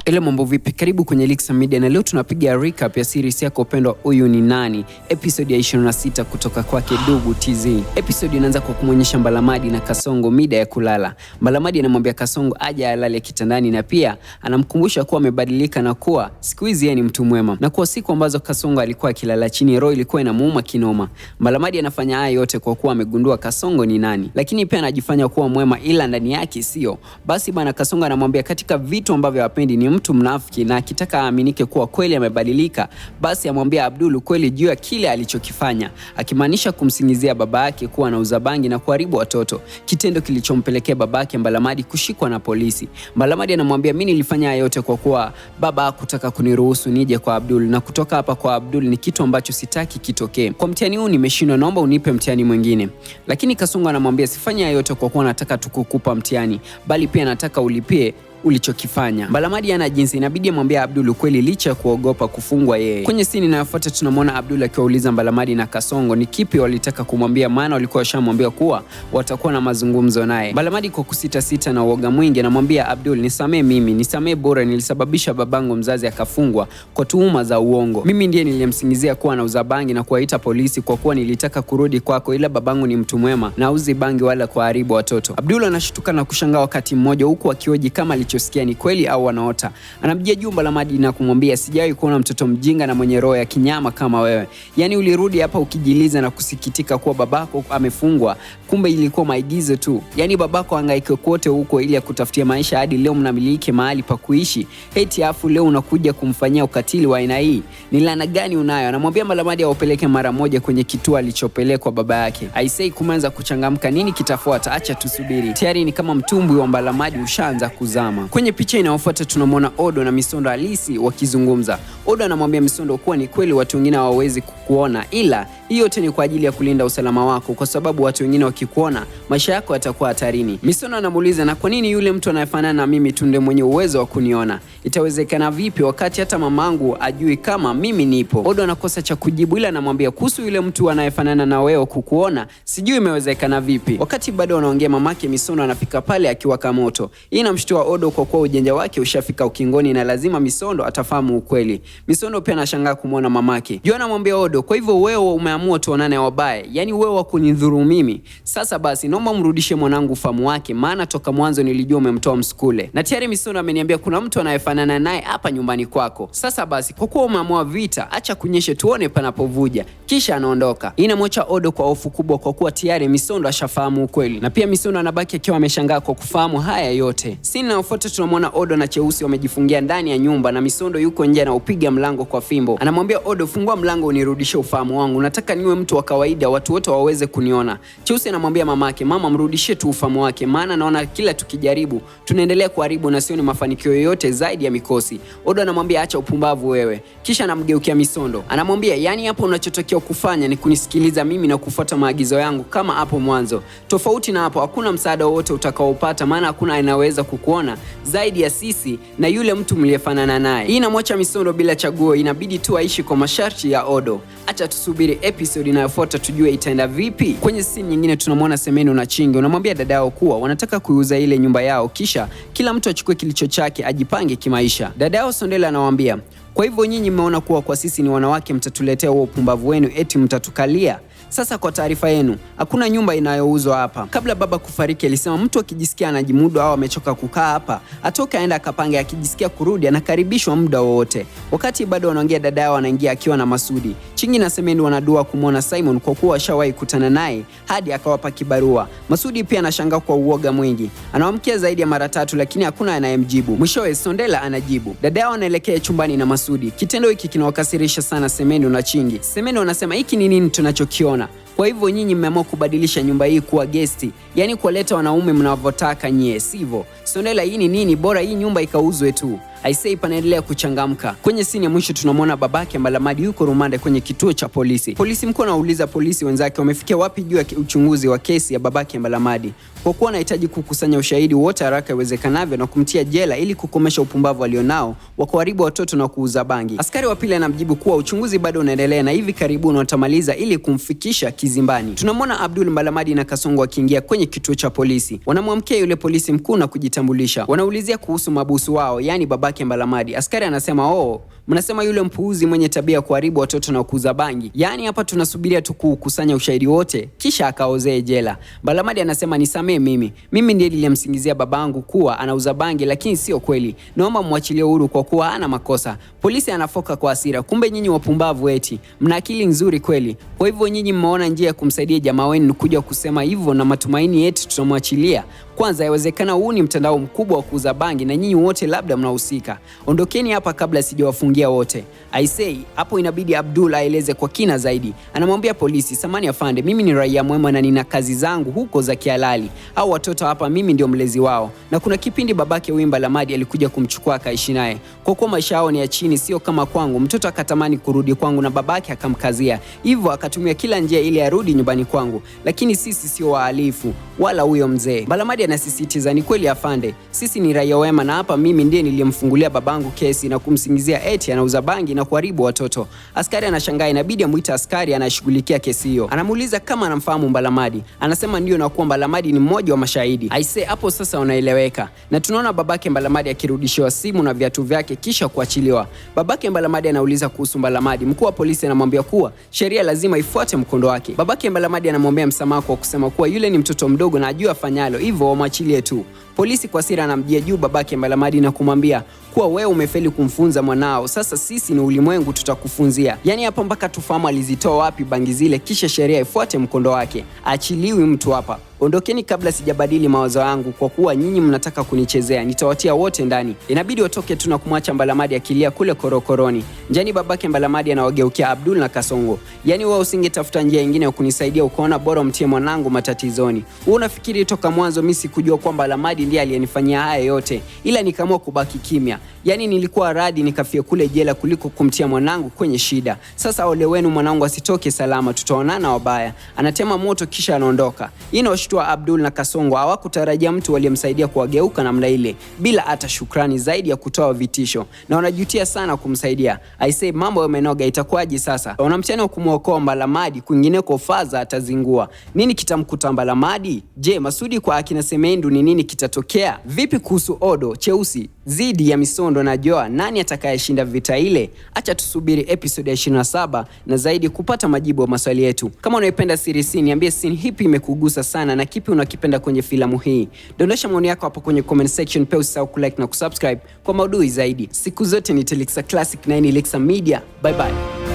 Ile mambo vipi? Karibu kwenye Lixam Media na leo tunapiga recap ya series yako pendwa Huyu ni Nani, episode ya 26 kutoka kwake Dugu TZ. Episode inaanza kwa kumwonyesha Mbalamadi na Kasongo mida ya kulala. Mbalamadi anamwambia Kasongo aje alale kitandani na pia anamkumbusha kuwa amebadilika na kuwa siku hizi yeye ni mtu mwema. Na kwa siku ambazo Kasongo alikuwa akilala chini, roho ilikuwa inamuuma kinoma. Mbalamadi anafanya haya yote kwa kuwa amegundua Kasongo ni nani, lakini pia anajifanya kuwa mwema ila ndani yake sio. Basi bana Kasongo anamwambia katika vitu ambavyo hapendi ni mtu mnafiki, na akitaka aaminike kuwa kweli amebadilika, basi amwambia Abdul kweli juu ya kile alichokifanya, akimaanisha kumsingizia baba yake kuwa anauza bangi na kuharibu watoto, kitendo kilichompelekea baba yake Mbalamadi kushikwa na polisi. Mbalamadi anamwambia mimi nilifanya yote kwa kuwa baba hakutaka kuniruhusu nije kwa Abdul, na kutoka hapa kwa Abdul ni kitu ambacho sitaki kitokee. Kwa mtihani huu nimeshindwa, naomba unipe mtihani mwingine. Lakini Kasongo anamwambia sifanya yote kwa kuwa nataka tukukupa mtihani, bali pia nataka ulipie ulichokifanya. Mbalamadi ana jinsi, inabidi amwambia Abdul kweli licha ya kuogopa kufungwa yeye. Kwenye scene inayofuata tunamwona Abdul akiwauliza Mbalamadi na Kasongo ni kipi walitaka kumwambia, maana walikuwa washamwambia kuwa watakuwa na mazungumzo naye. Mbalamadi kwa kusita na uoga mwingi anamwambia Abdul, nisamee bora, nilisababisha babangu mzazi akafungwa kwa tuhuma za uongo. Mimi ndiye nilimsingizia kuwa anauza bangi na kuwaita polisi kwa kuwa nilitaka kurudi kwako, ila babangu ni mtu mwema na auzi bangi wala kuharibu watoto. Abdul anashtuka na kushangaa wakati mmoja, huku akioji kama alichosikia ni kweli au wanaota. Anamjia juu Mbalamadi na kumwambia sijawahi kuona mtoto mjinga na mwenye roho ya kinyama kama wewe. Yaani ulirudi hapa ukijiliza na kusikitika kuwa babako amefungwa, kumbe ilikuwa maigizo tu. Yaani babako hangaike kote huko ili akutafutia maisha hadi leo mnamiliki mahali pa kuishi. Heti afu leo unakuja kumfanyia ukatili wa aina hii. Ni laana gani unayo? Anamwambia Mbalamadi awapeleke mara moja kwenye kituo alichopelekwa baba yake. Aisei kumeanza kuchangamka, nini kitafuata? Acha tusubiri. Tayari ni kama mtumbwi wa Mbalamadi ushaanza kuzama. Kwenye picha inayofuata tunamwona Odo na Misondo halisi wakizungumza. Odo anamwambia Misondo kuwa ni kweli watu wengine hawawezi kukuona, ila hiyo yote ni kwa ajili ya kulinda usalama wako, kwa sababu watu wengine wakikuona maisha yako yatakuwa hatarini. Misondo anamuuliza na kwa nini yule mtu anayefanana na mimi tunde mwenye uwezo wa kuniona? Itawezekana vipi wakati hata mamangu ajui kama mimi nipo? Odo anakosa cha kujibu, ila anamwambia kuhusu yule mtu anayefanana na wewe kukuona, sijui imewezekana vipi. Wakati bado wanaongea mamake Misondo anafika pale akiwaka moto. Hii inamshtua Odo kwa kuwa ujanja wake ushafika ukingoni na lazima Misondo atafahamu ukweli. Misondo pia anashangaa kumwona mamake. Jua anamwambia Odo, kwa hivyo wewe umeamua tuonane wabaya, yani wewe wa kunidhuru mimi. Sasa basi naomba mrudishe mwanangu ufahamu wake, maana toka mwanzo nilijua umemtoa msukule. Na tayari Misondo ameniambia kuna mtu anayefanana naye hapa nyumbani kwako. Sasa basi kwa kuwa umeamua vita, acha kunyeshe tuone panapovuja. Kisha anaondoka. Inamwacha Odo kwa hofu kubwa kwa kuwa tayari Misondo ashafahamu ukweli. Na pia Misondo anabaki akiwa ameshangaa kwa kufahamu haya yote. Scene inayofuata tunamwona Odo na Cheusi wamejifungia ndani ya nyumba na Misondo yuko nje na upiga mlango kwa fimbo. Anamwambia Odo, fungua mlango unirudishe ufahamu wangu. Nataka niwe mtu wa kawaida, watu wote waweze kuniona. Cheusi anamwambia mamake, mama mrudishie tu ufahamu wake, maana naona kila tukijaribu tunaendelea kuharibu na sioni mafanikio yoyote zaidi ya mikosi. Odo anamwambia acha upumbavu wewe. Kisha anamgeukia Misondo. Anamwambia yani hapo unachotakiwa kufanya ni kunisikiliza mimi na kufuata maagizo yangu kama hapo mwanzo. Tofauti na hapo hakuna msaada wowote utakaopata, maana hakuna anaweza kukuona zaidi ya sisi na yule mtu mliyefanana naye. Hii inamwacha Misondo bila chaguo, inabidi tu aishi kwa masharti ya Odo. Acha tusubiri episode inayofuata tujue itaenda vipi. Kwenye scene nyingine tunamwona Semeno na Chinge unamwambia dada yao kuwa wanataka kuuza ile nyumba yao, kisha kila mtu achukue kilicho chake ajipange kimaisha. Dada yao Sondela anawaambia, kwa hivyo nyinyi mmeona kuwa kwa sisi ni wanawake mtatuletea huo upumbavu wenu eti mtatukalia? Sasa kwa taarifa yenu, hakuna nyumba inayouzwa hapa. Kabla baba kufariki alisema mtu akijisikia anajimudu au amechoka kukaa hapa, atoke aenda akapange, akijisikia kurudi anakaribishwa muda wowote. Wakati bado wanaongea dada yao anaingia akiwa na Masudi. Chingi na Semeni wanadua kumwona Simon kwa kuwa washawahi kutana naye hadi akawapa kibarua. Masudi pia anashangaa kwa uoga mwingi. Anawamkia zaidi ya mara 3 lakini hakuna anayemjibu. Mwishowe Sondela anajibu. Dada yao anaelekea chumbani na Masudi. Kitendo hiki kinawakasirisha sana Semeni na Chingi. Semeni wanasema hiki ni nini tunachokiona? Kwa hivyo nyinyi mmeamua kubadilisha nyumba hii kuwa gesti, yani kuwaleta wanaume mnavyotaka nyie, sivyo? Sondela, hii ni nini? Bora hii nyumba ikauzwe tu. Aisei panaendelea kuchangamka. Kwenye scene ya mwisho tunamwona babake Mbalamadi yuko rumande kwenye kituo cha polisi. Polisi mkuu anauliza polisi wenzake wamefikia wapi juu ya uchunguzi wa kesi ya babake Mbalamadi, kwa kuwa anahitaji kukusanya ushahidi wote haraka iwezekanavyo na kumtia jela ili kukomesha upumbavu alionao wa kuharibu watoto na kuuza bangi. Askari wa pili anamjibu kuwa uchunguzi bado unaendelea na hivi karibuni watamaliza ili kumfikisha kizimbani. Tunamwona Abdul, Mbalamadi na Kasongo wakiingia kwenye kituo cha polisi. Wanamwamkia yule polisi mkuu na kujitambulisha. Wanaulizia kuhusu mabusu wao, yani baba babake Mbalamadi. Askari anasema, mnasema yule mpuuzi mwenye tabia ya kuharibu watoto na kuuza bangi. Yaani hapa tunasubiria tu kukusanya ushahidi wote kisha akaozee jela. Mbalamadi anasema nisamee mimi ndiye nilimsingizia babangu kuwa anauza bangi, lakini sio kweli. Naomba mwachilie huru kwa kuwa hana makosa. Polisi anafoka kwa hasira, kumbe nyinyi wapumbavu eti. Mna akili nzuri kweli. Kwa hivyo nyinyi mmeona njia ya kumsaidia jamaa wenu kuja kusema hivyo na matumaini eti tutamwachilia. Kwanza yawezekana huu ni mtandao mkubwa wa kuuza bangi na nyinyi wote labda mnahusika. Ondokeni hapa kabla sijawafungia wote. I say, hapo inabidi Abdul aeleze kwa kina zaidi. Anamwambia polisi, samani afande, mimi ni raia mwema na nina kazi zangu huko za kihalali. Au watoto hapa mimi ndio mlezi wao. Na kuna kipindi babake Mbalamadi alikuja kumchukua akaishi naye. Kwa kuwa maisha yao ni ya chini sio kama kwangu, mtoto akatamani kurudi kwangu na babake akamkazia. Hivyo akatumia kila njia ili arudi nyumbani kwangu. Lakini sisi sio wahalifu wala huyo mzee. Mbalamadi anasisitiza, ni kweli afande, sisi ni raia wema na hapa mimi ndiye nilimfungulia babangu kesi na kumsingizia eti anauza bangi na kuharibu watoto. Askari anashangaa, inabidi amuite askari anashughulikia kesi hiyo. Anamuuliza kama anamfahamu Mbalamadi. Anasema ndio na kuwa Mbalamadi ni mmoja wa mashahidi. Aisee, hapo sasa unaeleweka. Na tunaona babake Mbalamadi akirudishiwa simu na viatu vyake kisha kuachiliwa. Babake Mbalamadi anauliza kuhusu Mbalamadi. Mkuu wa polisi anamwambia kuwa sheria lazima ifuate mkondo wake. Babake Mbalamadi anamwambia msamaha kwa kusema kuwa yule ni mtoto mdogo na ajua afanyalo, hivyo wamwachilie tu. Polisi kwa hasira anamjia juu babake Mbalamadi na kumwambia kuwa wewe umefeli kumfunza mwanao, sasa sisi ni ulimwengu tutakufunzia. Yaani hapa mpaka tufahamu alizitoa wapi bangi zile kisha sheria ifuate mkondo wake. Achiliwi mtu hapa. Ondokeni kabla sijabadili mawazo yangu kwa kuwa nyinyi mnataka kunichezea. Nitawatia wote ndani. Inabidi watoke tu na kumwacha Mbalamadi akilia kule korokoroni. Njani babake Mbalamadi anawageukia Abdul na Kasongo. Yaani wewe usingetafuta njia nyingine ya kunisaidia ukaona bora mtie mwanangu matatizoni. Wewe unafikiri toka mwanzo mimi sikujua kwamba Mbalamadi ndiye aliyenifanyia haya yote, ila nikaamua kubaki kimya. Yaani nilikuwa radi nikafia kule jela kuliko kumtia mwanangu kwenye shida. Sasa ole wenu mwanangu asitoke salama, tutaonana wabaya. Anatema moto kisha anaondoka. Inawashtua Abdul na Kasongo, hawakutarajia mtu aliyemsaidia kuwageuka namna ile bila hata shukrani zaidi ya kutoa vitisho, na wanajutia sana kumsaidia. I say mambo yamenoga, itakuwaje sasa? Wanamchana kumuokoa Mbalamadi, kwingineko Faza atazingua. Nini kitamkuta Mbalamadi? Je, Masudi kwa akina Semendu ni nini kitatokea? Vipi kuhusu Odo Cheusi zidi ya Misondo na Joa, nani atakayeshinda vita ile? Acha tusubiri episode ya 27 na zaidi kupata majibu ya maswali yetu. Kama unaipenda series hii, niambie scene hipi imekugusa sana na kipi unakipenda kwenye filamu hii. Dondosha maoni yako hapo kwenye comment section, pia usisahau kulike na kusubscribe kwa maudhui zaidi. Siku zote ni Telexa Classic na ni Telexa Media. Bye bye.